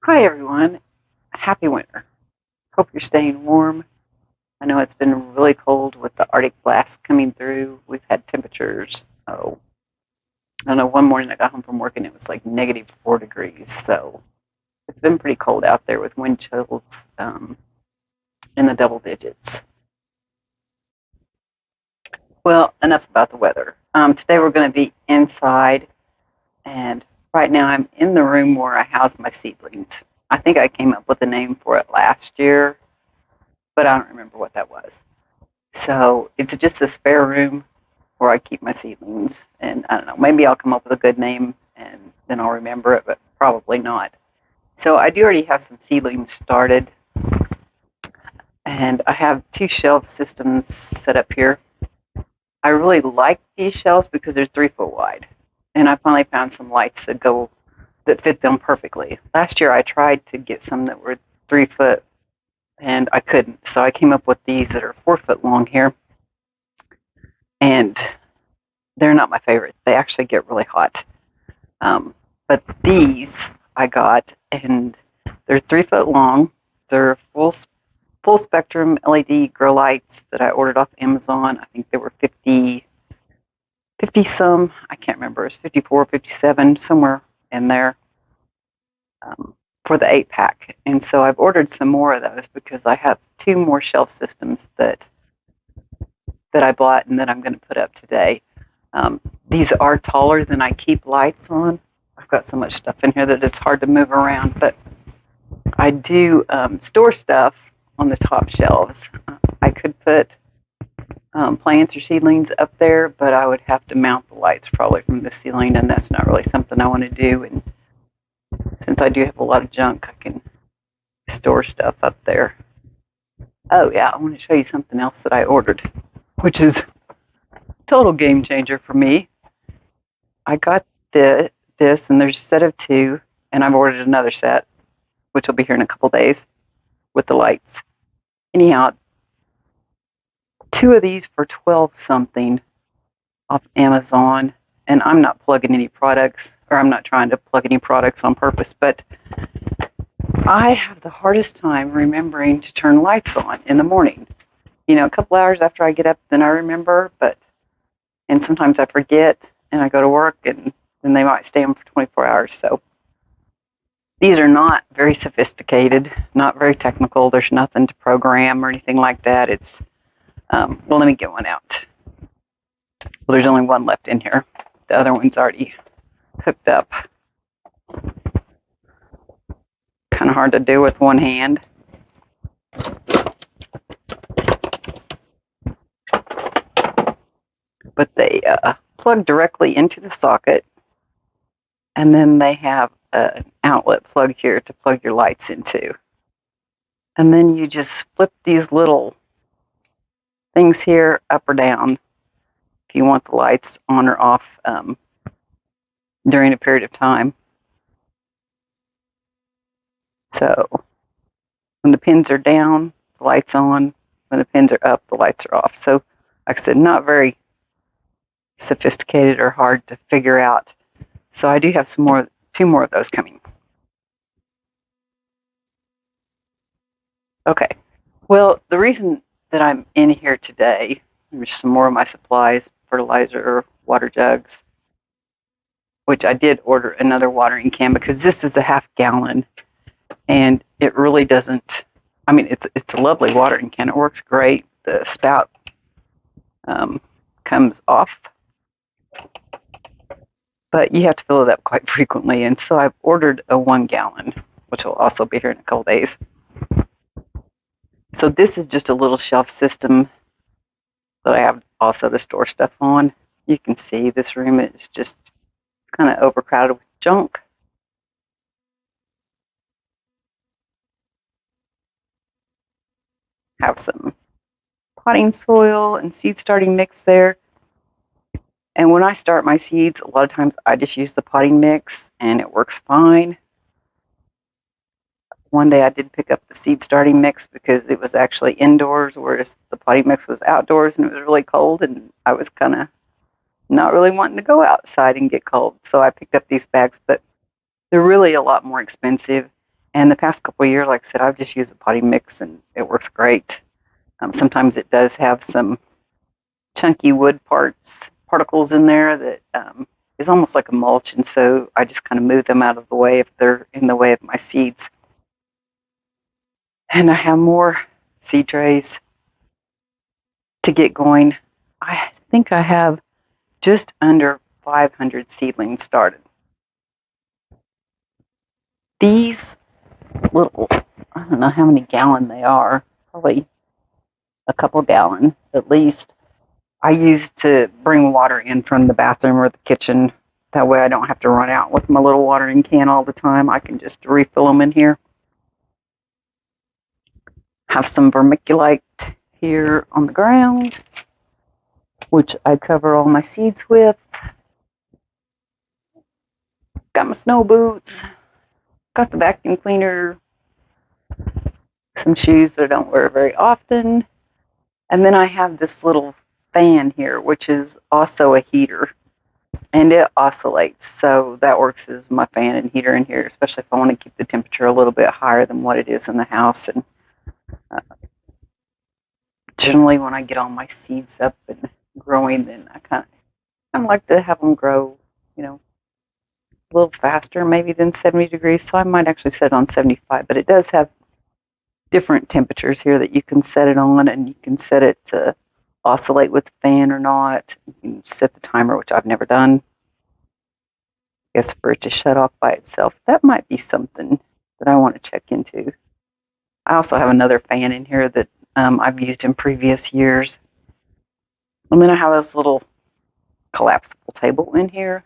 Hi, everyone. Happy winter. Hope you're staying warm. I know it's been really cold with the Arctic blast coming through. We've had temperatures. I don't know, one morning I got home from work and it was like -4 degrees. So it's been pretty cold out there with wind chills um, in the double digits. Well, enough about the weather. Today we're going to be inside, and right now I'm in the room where I house my seedlings. I think I came up with a name for it last year, but I don't remember what that was. So it's just a spare room where I keep my seedlings. And I don't know, maybe I'll come up with a good name and then I'll remember it, but probably not. So I do already have some seedlings started, and I have two shelf systems set up here. I really like these shelves because they're 3 foot wide, and I finally found some lights that fit them perfectly. Last year I tried to get some that were 3 foot, and I couldn't. So I came up with these that are 4 foot long here, and they're not my favorite. They actually get really hot. But these I got, and they're 3 foot long. They're full spectrum LED grow lights that I ordered off Amazon. I think they were 50 some. I can't remember. It's 54, 57, somewhere in there, for the 8 pack. And so I've ordered some more of those because I have two more shelf systems that I bought and that I'm going to put up today. These are taller than I keep lights on. I've got so much stuff in here that it's hard to move around, but I do store stuff on the top shelves. I could put plants or seedlings up there, but I would have to mount the lights probably from the ceiling, and that's not really something I want to do. And since I do have a lot of junk, I can store stuff up there. Oh yeah, I want to show you something else that I ordered, which is a total game changer for me. I got this, and there's a set of two, and I've ordered another set, which will be here in a couple days with the lights. Anyhow, two of these for 12 something off Amazon, and I'm not plugging any products, or I'm not trying to plug any products on purpose, but I have the hardest time remembering to turn lights on in the morning. A couple hours after I get up, then I remember, and sometimes I forget, and I go to work, and then they might stay on for 24 hours. So these are not very sophisticated, not very technical. There's nothing to program or anything like that. Well, let me get one out. Well, there's only one left in here. The other one's already hooked up. Kind of hard to do with one hand. But they plug directly into the socket, and then they have an outlet plug here to plug your lights into. And then you just flip these little things here up or down if you want the lights on or off during a period of time. So when the pins are down, the light's on. When the pins are up, the lights are off. So, like I said, not very sophisticated or hard to figure out. So I do have two more of those coming. Okay. Well, the reason that I'm in here today, there's some more of my supplies, fertilizer, water jugs, which I did order another watering can because this is a ½ gallon, and it really doesn't. I mean, it's a lovely watering can. It works great. The spout comes off, but you have to fill it up quite frequently. And so I've ordered a 1 gallon, which will also be here in a couple days. So this is just a little shelf system that I have also to store stuff on. You can see this room is just kind of overcrowded with junk. Have some potting soil and seed starting mix there. And when I start my seeds, a lot of times I just use the potting mix and it works fine. One day I did pick up the seed starting mix because it was actually indoors, whereas the potting mix was outdoors and it was really cold, and I was kind of not really wanting to go outside and get cold. So I picked up these bags, but they're really a lot more expensive, And the past couple of years, like I said, I've just used a potting mix and it works great. Sometimes it does have some chunky wood particles in there that is almost like a mulch, and so I just kind of move them out of the way if they're in the way of my seeds. And I have more seed trays to get going. I think I have just under 500 seedlings started. These little, I don't know how many gallon they are, probably a couple gallon at least. I use to bring water in from the bathroom or the kitchen. That way I don't have to run out with my little watering can all the time. I can just refill them in here. Have some vermiculite here on the ground, which I cover all my seeds with. Got my snow boots. Got the vacuum cleaner. Some shoes that I don't wear very often. And then I have this little fan here, which is also a heater. And it oscillates, so that works as my fan and heater in here, especially if I want to keep the temperature a little bit higher than what it is in the house. And generally, when I get all my seeds up and growing, then I kind of like to have them grow, a little faster maybe than 70 degrees. So I might actually set it on 75, but it does have different temperatures here that you can set it on, and you can set it to oscillate with the fan or not. You can set the timer, which I've never done. I guess for it to shut off by itself. That might be something that I want to check into. I also have another fan in here that I've used in previous years. And then I have this little collapsible table in here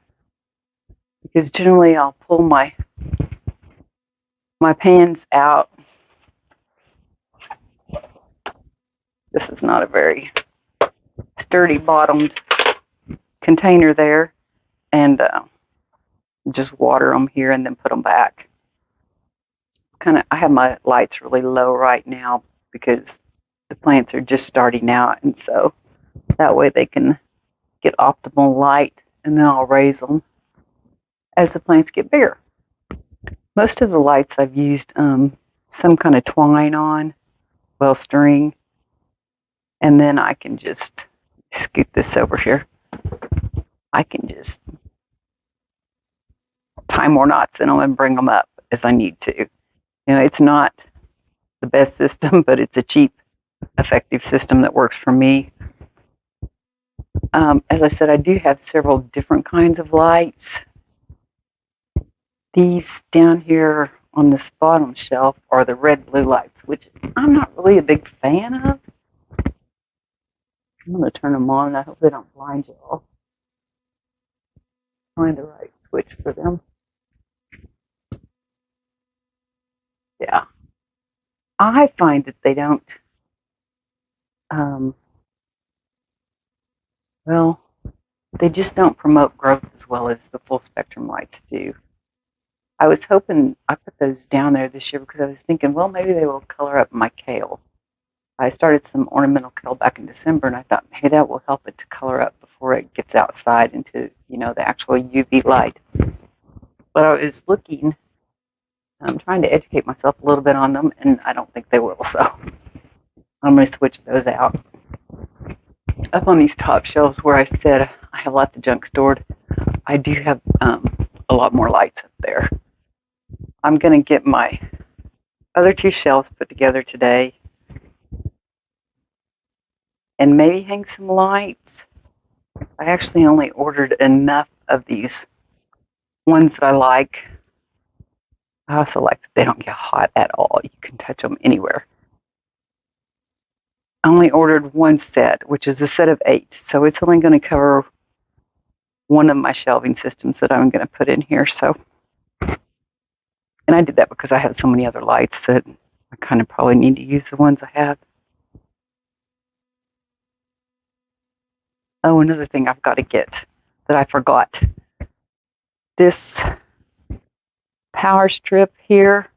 because generally I'll pull my pans out. This is not a very sturdy bottomed container there, and just water them here and then put them back. I have my lights really low right now because the plants are just starting out, and so that way they can get optimal light, and then I'll raise them as the plants get bigger. Most of the lights I've used some kind of twine on, well, string, and then I can just scoot this over here. I can just tie more knots in them and bring them up as I need to. It's not the best system, but it's a cheap, effective system that works for me. As I said, I do have several different kinds of lights. These down here on this bottom shelf are the red-blue lights, which I'm not really a big fan of. I'm going to turn them on, and I hope they don't blind you all. Find the right switch for them. Yeah. I find that they don't, they just don't promote growth as well as the full spectrum lights do. I was hoping I put those down there this year because I was thinking, well, maybe they will color up my kale. I started some ornamental kale back in December, and I thought maybe that will help it to color up before it gets outside into, the actual UV light. But I was looking, I'm trying to educate myself a little bit on them, and I don't think they will, so I'm going to switch those out. Up on these top shelves where I said I have lots of junk stored, I do have a lot more lights up there. I'm going to get my other two shelves put together today and maybe hang some lights. I actually only ordered enough of these ones that I like. I also like that they don't get hot at all. You can touch them anywhere. I only ordered one set, which is a set of 8. So it's only going to cover one of my shelving systems that I'm going to put in here. And I did that because I have so many other lights that I kind of probably need to use the ones I have. Oh, another thing I've got to get that I forgot. This power strip here,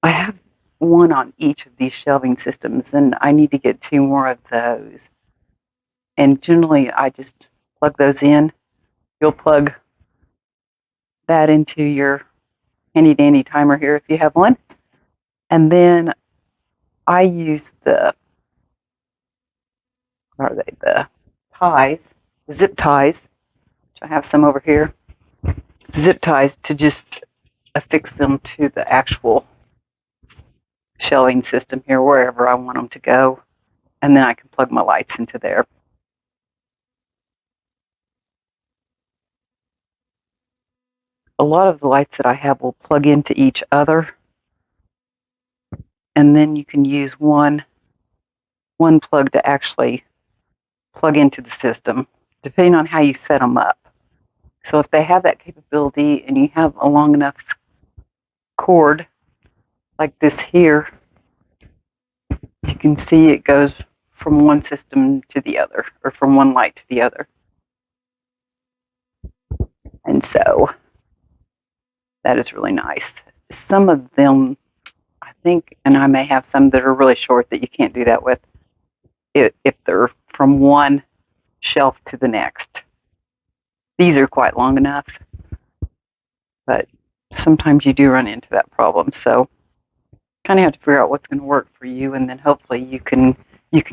I have one on each of these shelving systems, and I need to get 2 more of those. And generally, I just plug those in. You'll plug that into your handy dandy timer here if you have one. And then I use the ties, the zip ties, which I have some over here, zip ties to just affix them to the actual shelving system here, wherever I want them to go. And then I can plug my lights into there. A lot of the lights that I have will plug into each other, and then you can use one plug to actually plug into the system, depending on how you set them up. So if they have that capability and you have a long enough cord like this here, you can see it goes from one system to the other, or from one light to the other. And so that is really nice. Some of them, I think, and I may have some that are really short that you can't do that with if they're from one shelf to the next. These are quite long enough, but sometimes you do run into that problem. So kind of have to figure out what's going to work for you, and then hopefully you can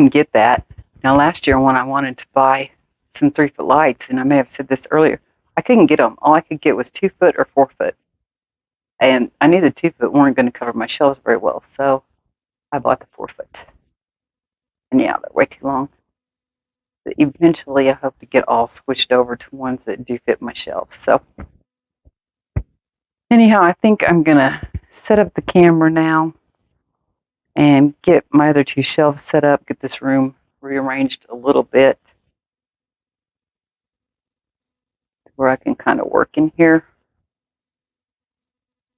get that. Now, last year when I wanted to buy some 3-foot lights, and I may have said this earlier, I couldn't get them. All I could get was 2-foot or 4-foot, and I knew the 2-foot weren't going to cover my shelves very well, so I bought the 4-foot. And yeah, they're way too long. But eventually, I hope to get all switched over to ones that do fit my shelf. So anyhow, I think I'm gonna set up the camera now and get my other 2 shelves set up, get this room rearranged a little bit where I can kind of work in here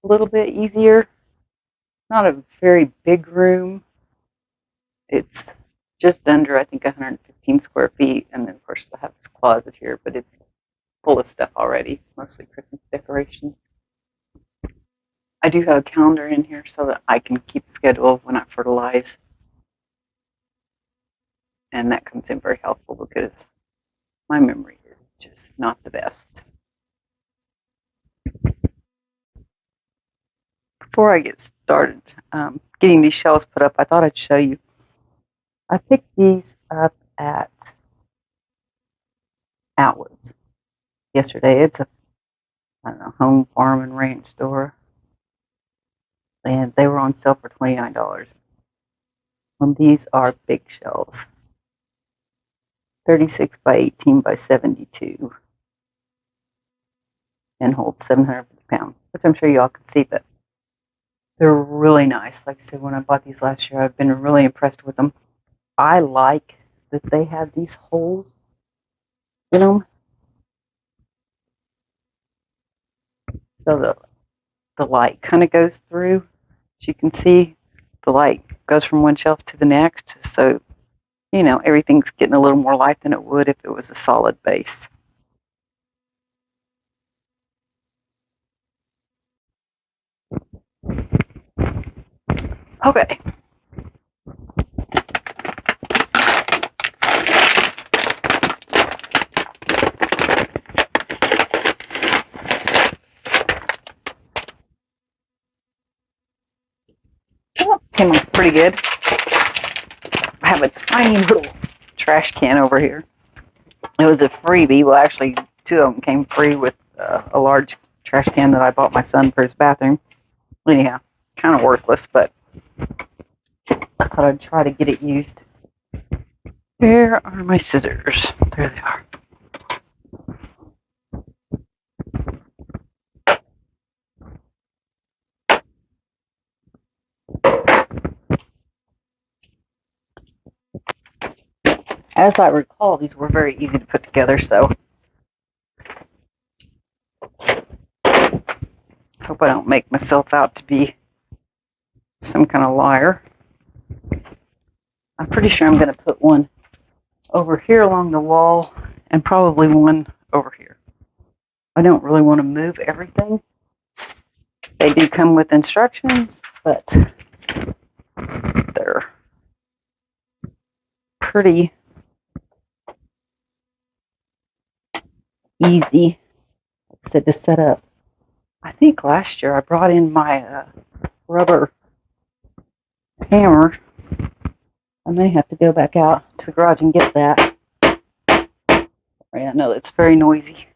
a little bit easier. Not a very big room. It's just under, I think, 115 square feet. And then, of course, I have this closet here, but it's full of stuff already, mostly Christmas decorations. I do have a calendar in here so that I can keep a schedule of when I fertilize. And that comes in very helpful because my memory is just not the best. Before I get started getting these shelves put up, I thought I'd show you. I picked these up at Outwoods yesterday. It's a, I don't know, home, farm, and ranch store. And they were on sale for $29. And these are big shelves. 36 by 18 by 72. And hold 750 pounds, which I'm sure you all can see, but they're really nice. Like I said, when I bought these last year, I've been really impressed with them. I like that they have these holes in them. So the light kind of goes through. As you can see, the light goes from one shelf to the next. So, you know, everything's getting a little more light than it would if it was a solid base. Okay. Well, came out pretty good. I have a tiny little trash can over here. It was a freebie. Well, actually, 2 of them came free with a large trash can that I bought my son for his bathroom. Anyhow, kind of worthless, but I thought I'd try to get it used. Where are my scissors? There they are. As I recall, these were very easy to put together, so hope I don't make myself out to be some kind of liar. I'm pretty sure I'm going to put one over here along the wall and probably one over here. I don't really want to move everything. They do come with instructions, but they're pretty easy, like I said, to set up. I think last year I brought in my rubber hammer. I may have to go back out to the garage and get that. I know it's very noisy.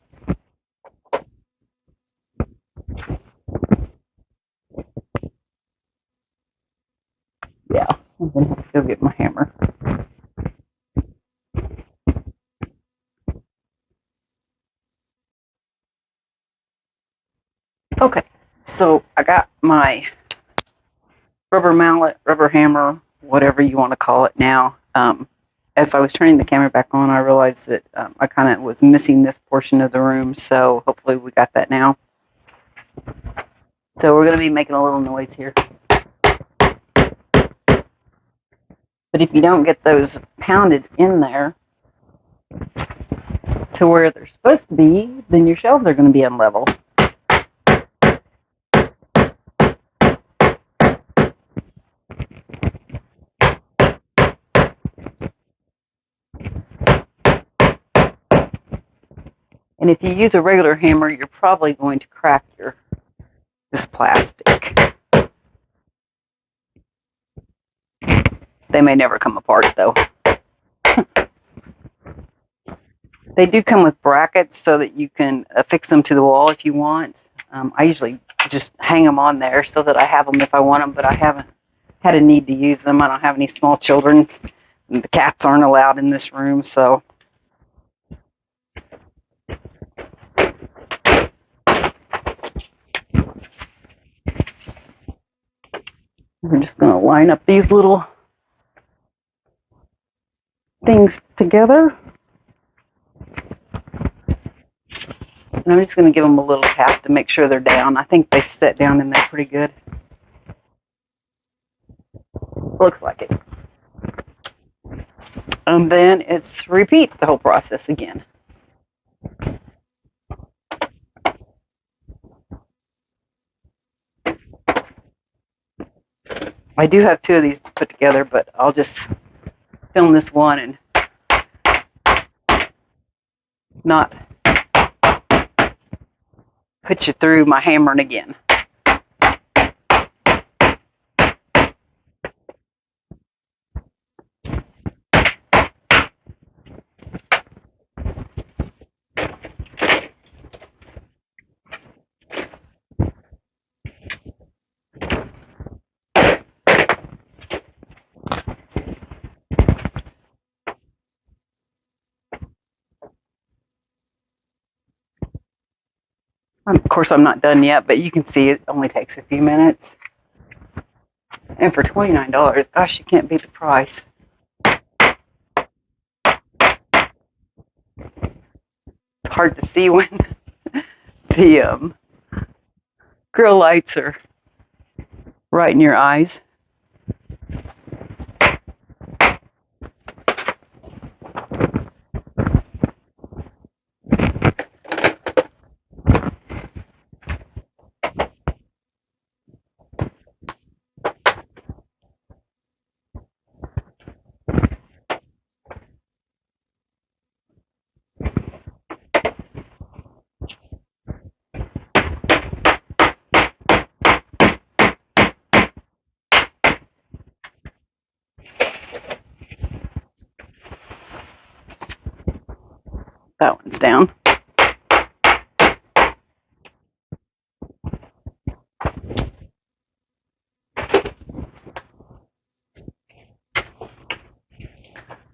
Yeah, I'm going to have to go get my hammer. Okay, so I got my rubber mallet, rubber hammer, whatever you want to call it now. As I was turning the camera back on, I realized that I kind of was missing this portion of the room, so hopefully we got that now. So we're going to be making a little noise here. But if you don't get those pounded in there to where they're supposed to be, then your shelves are going to be unlevel. And if you use a regular hammer, you're probably going to crack this plastic. They may never come apart, though. They do come with brackets so that you can affix them to the wall if you want. I usually just hang them on there so that I have them if I want them, but I haven't had a need to use them. I don't have any small children. The cats aren't allowed in this room, so. We're just going to line up these little things together. And I'm just going to give them a little tap to make sure they're down. I think they set down in there pretty good. Looks like it. And then it's repeat the whole process again. I do have two of these to put together, but I'll just film this one and not put you through my hammering again. Of course, I'm not done yet, but you can see it only takes a few minutes. And for $29, gosh, you can't beat the price. It's hard to see when the grill lights are right in your eyes. That one's down.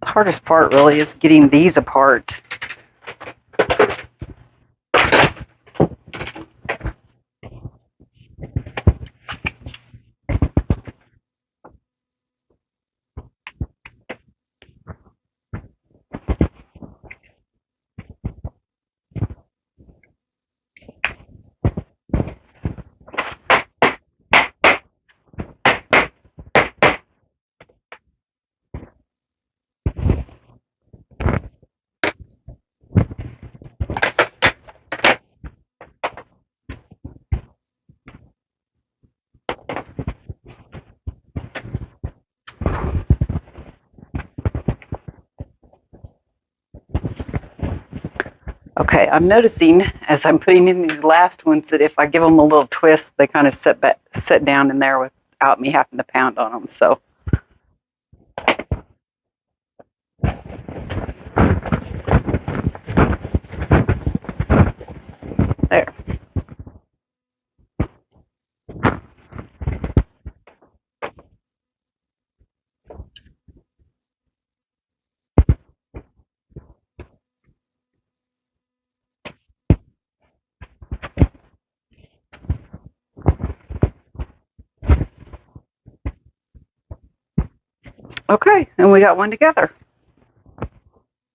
The hardest part really is getting these apart. Okay, I'm noticing as I'm putting in these last ones that if I give them a little twist, they kind of set down in there without me having to pound on them. So there. Okay, and we got one together.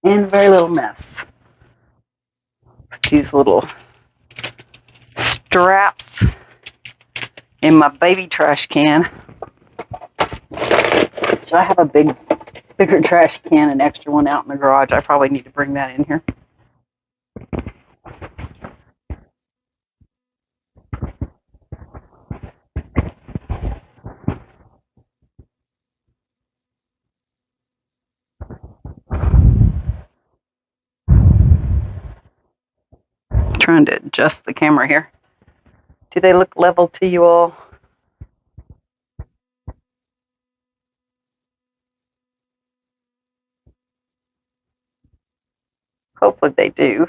And a very little mess. Put these little straps in my baby trash can. So I have a bigger trash can, an extra one out in the garage. I probably need to bring that in here. Trying to adjust the camera here. Do they look level to you all? Hopefully they do.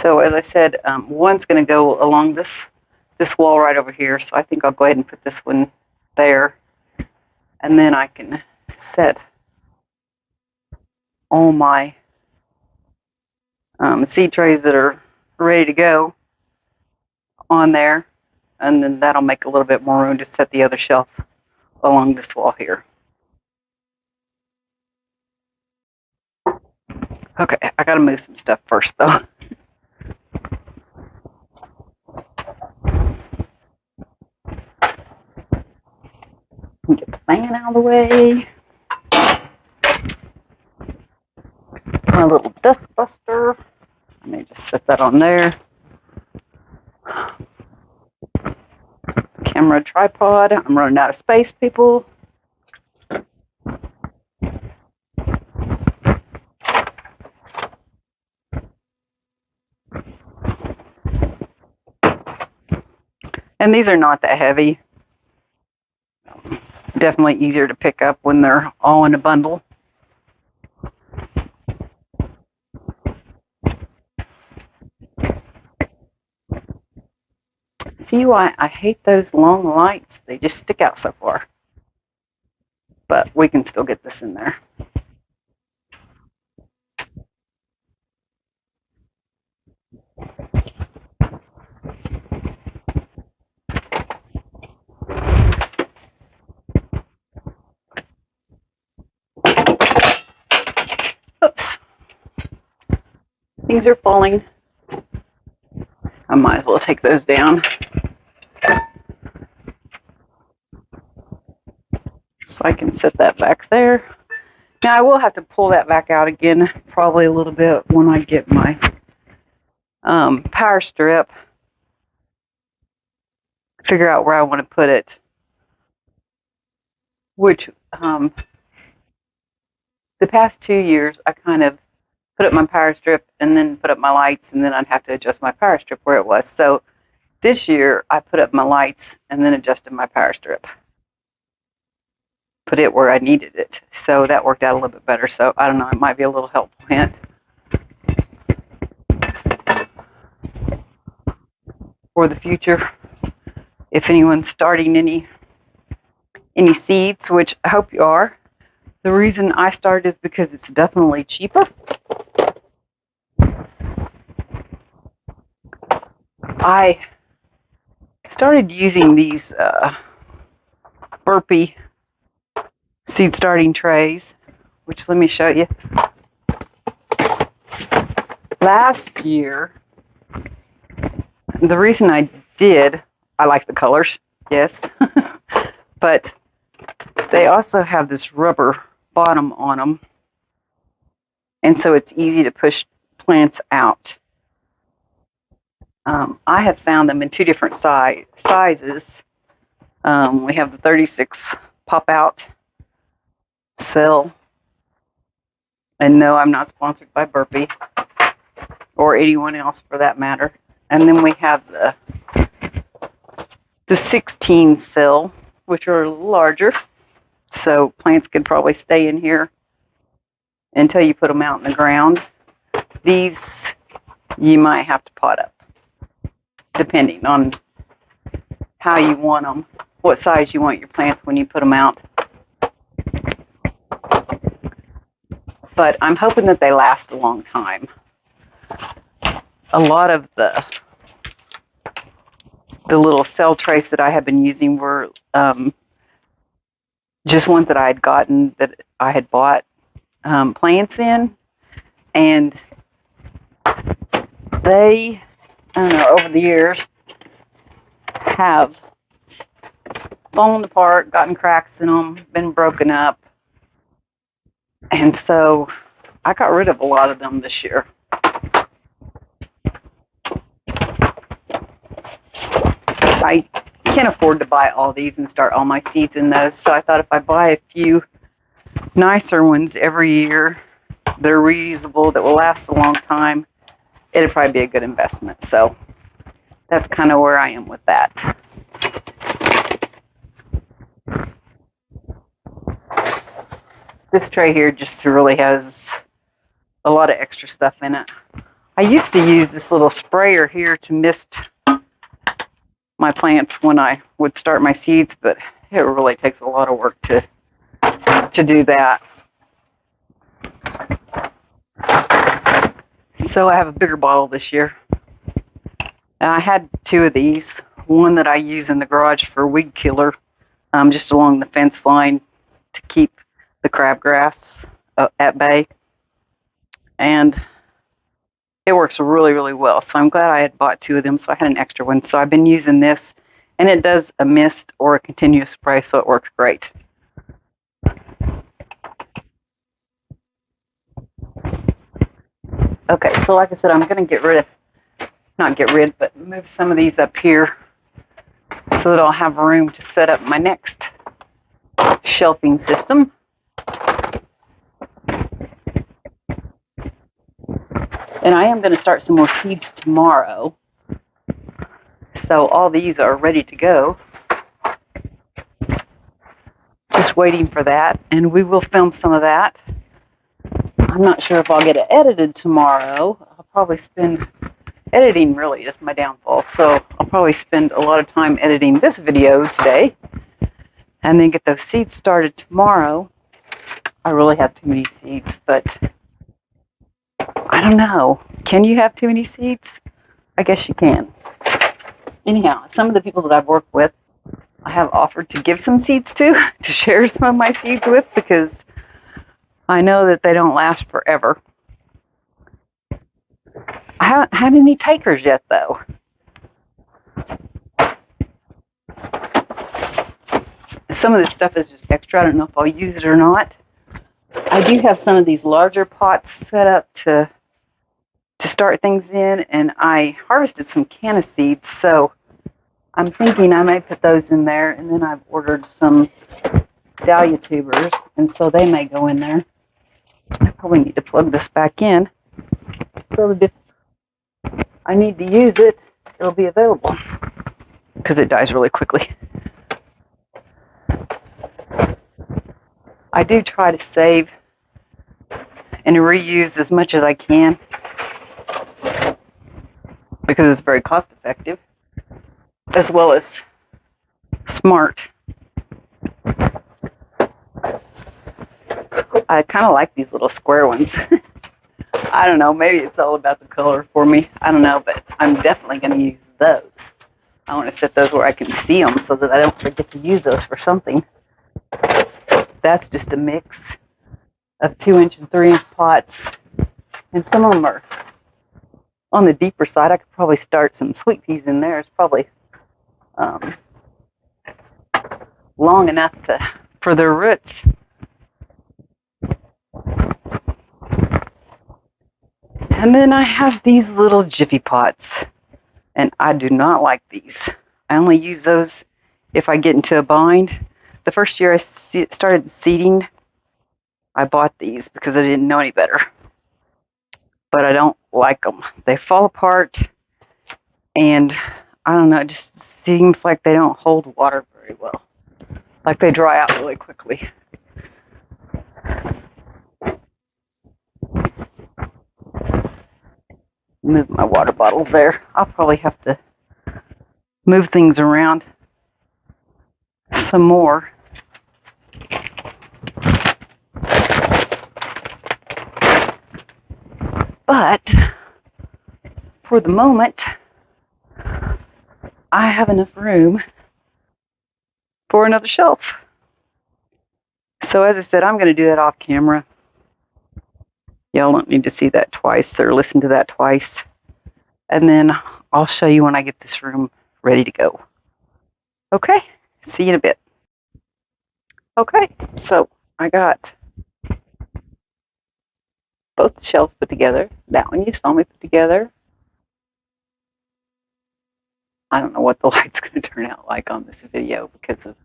So as I said, one's going to go along this wall right over here. So I think I'll go ahead and put this one there, and then I can set all my seed trays that are ready to go on there, and then that'll make a little bit more room to set the other shelf along this wall here. Okay, I gotta move some stuff first though. Get the fan out of the way. My little dust buster. Let me just set that on there. Camera tripod. I'm running out of space, people. And these are not that heavy. Definitely easier to pick up when they're all in a bundle. See why I hate those long lights? They just stick out so far. But we can still get this in there. Oops. Things are falling. I might as well take those down. So I can set that back there. Now I will have to pull that back out again, probably a little bit when I get my power strip. Figure out where I want to put it. Which the past 2 years I kind of put up my power strip and then put up my lights, and then I'd have to adjust my power strip where it was. So this year I put up my lights and then adjusted my power strip. Put it where I needed it. So that worked out a little bit better. So I don't know, it might be a little helpful hint for the future. If anyone's starting any seeds, which I hope you are. The reason I started is because it's definitely cheaper. I started using these burpee seed starting trays, which let me show you. Last year, the reason I like the colors, yes, but they also have this rubber bottom on them, and so it's easy to push plants out. I have found them in two different sizes. We have the 36 pop out cell, and no, I'm not sponsored by Burpee or anyone else for that matter. And then we have the 16 cell, which are larger, so plants could probably stay in here until you put them out in the ground. These you might have to pot up, depending on how you want them, what size you want your plants when you put them out. But I'm hoping that they last a long time. A lot of the little cell trays that I have been using were just ones that I had gotten, that I had bought plants in, and they, I don't know, over the years have fallen apart, gotten cracks in them, been broken up, and so I got rid of a lot of them this year. I can't afford to buy all these and start all my seeds in those, so I thought if I buy a few nicer ones every year, they're reusable, that will last a long time, it'd probably be a good investment. So that's kind of where I am with that. This tray here just really has a lot of extra stuff in it. I used to use this little sprayer here to mist my plants when I would start my seeds, but it really takes a lot of work to do that. So I have a bigger bottle this year. And I had two of these. One that I use in the garage for weed killer, just along the fence line to keep the crabgrass at bay. And it works really, really well. So I'm glad I had bought two of them, so I had an extra one. So I've been using this, and it does a mist or a continuous spray, so it works great. Okay, so like I said, I'm going to move some of these up here so that I'll have room to set up my next shelving system. And I am going to start some more seeds tomorrow. So all these are ready to go. Just waiting for that, and we will film some of that. I'm not sure if I'll get it edited tomorrow. I'll probably spend, editing really is my downfall, so I'll probably spend a lot of time editing this video today and then get those seeds started tomorrow. I really have too many seeds, but I don't know. Can you have too many seeds? I guess you can. Anyhow, some of the people that I've worked with, I have offered to give some seeds to share some of my seeds with, because I know that they don't last forever. I haven't had any takers yet, though. Some of this stuff is just extra. I don't know if I'll use it or not. I do have some of these larger pots set up to start things in, and I harvested some canna seeds, so I'm thinking I may put those in there, and then I've ordered some dahlia tubers, and so they may go in there. I probably need to plug this back in so that if I need to use it, it'll be available, because it dies really quickly. I do try to save and reuse as much as I can, because it's very cost effective as well as smart. I kind of like these little square ones. I don't know, maybe it's all about the color for me. I don't know, but I'm definitely going to use those. I want to set those where I can see them so that I don't forget to use those for something. That's just a mix of 2-inch and 3-inch pots, and some of them are on the deeper side. I could probably start some sweet peas in there. It's probably long enough for their roots. And then I have these little jiffy pots, and I do not like these. I only use those if I get into a bind. The first year I started seeding, I bought these because I didn't know any better. but I don't like them. They fall apart, and I don't know, it just seems like they don't hold water very well. Like they dry out really quickly. Move my water bottles there. I'll probably have to move things around some more. But for the moment, I have enough room for another shelf. So as I said, I'm going to do that off camera. Y'all don't need to see that twice or listen to that twice. And then I'll show you when I get this room ready to go. Okay, see you in a bit. Okay, so I got both shelves put together. That one you saw me put together. I don't know what the light's going to turn out like on this video because of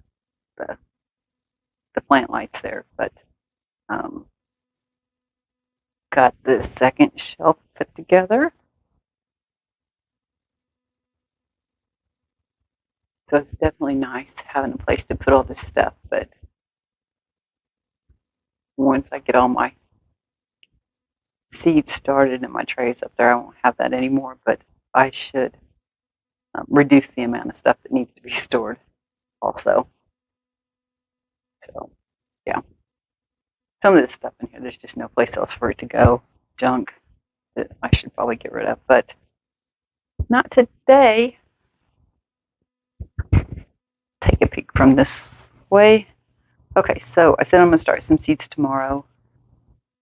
the plant lights there, but got the second shelf put together. So it's definitely nice having a place to put all this stuff, but once I get all my seeds started and my trays up there, I won't have that anymore, but I should reduce the amount of stuff that needs to be stored also. So, yeah. Some of this stuff in here, there's just no place else for it to go. Junk that I should probably get rid of, but not today. Take a peek from this way. Okay, so I said I'm going to start some seeds tomorrow.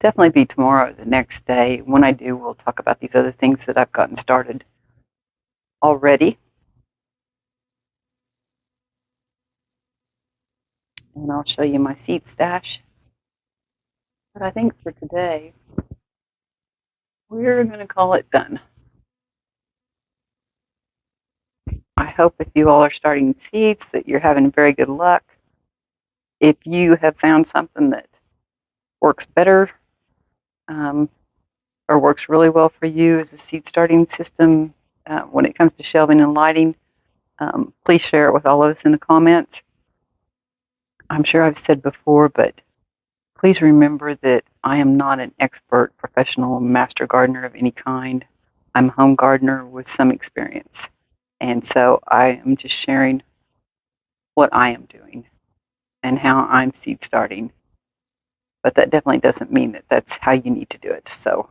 Definitely be tomorrow or the next day. When I do, we'll talk about these other things that I've gotten started already. And I'll show you my seed stash. But I think for today, we're going to call it done. I hope if you all are starting seeds that you're having very good luck. If you have found something that works better or works really well for you as a seed starting system when it comes to shelving and lighting, please share it with all of us in the comments. I'm sure I've said before, but please remember that I am not an expert, professional, master gardener of any kind. I'm a home gardener with some experience. And so I am just sharing what I am doing and how I'm seed starting. But that definitely doesn't mean that that's how you need to do it. So,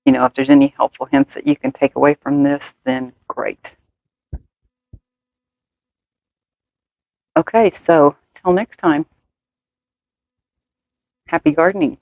if there's any helpful hints that you can take away from this, then great. Okay, so till next time, happy gardening.